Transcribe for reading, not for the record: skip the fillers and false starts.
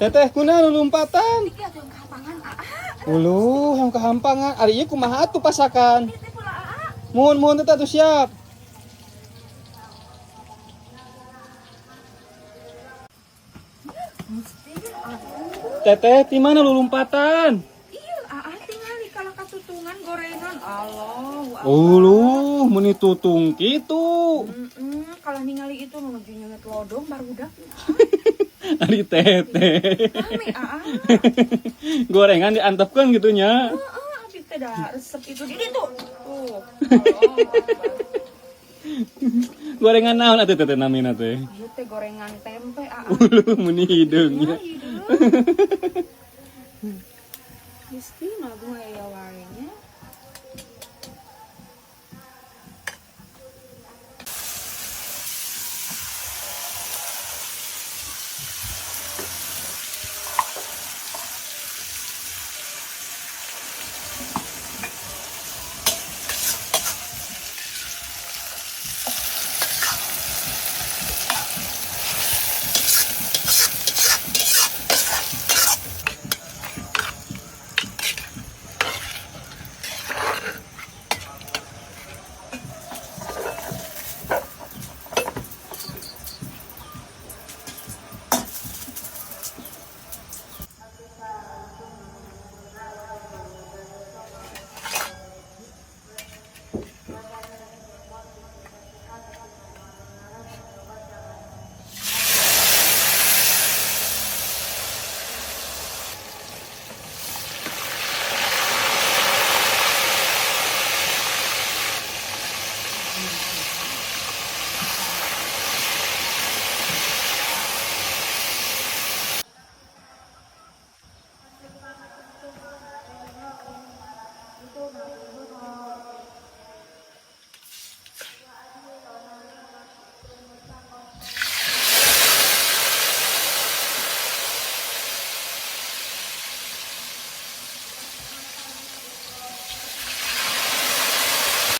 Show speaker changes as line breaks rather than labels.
Teteh kuna lompatan.
Iki atuh yang kahampangan aa.
Uluh yang kehampangan. Ari ieu kumaha atuh pasakan?
Ini teh pula aa.
Mun teteh atuh siap.
Mesti atuh.
Teteh di mana lompatan?
Iya aa tingali kalau katutungan gorengan. Allahu akbar.
Uluh meni tutung kitu.
Kalau ningali itu menuju nyenget lodong barudak.
Ari teteh.
Rame aa.
Gorengan diantepkeun gitu nya.
Abi teh da resep itu di ditu. Tuh. Allahu akbar.
Gorengan naon atuh teteh namina teh?
Ieu teh gorengan tempe aa.
Uluh meni hidungnya.
Mesti mah gue ya warenya.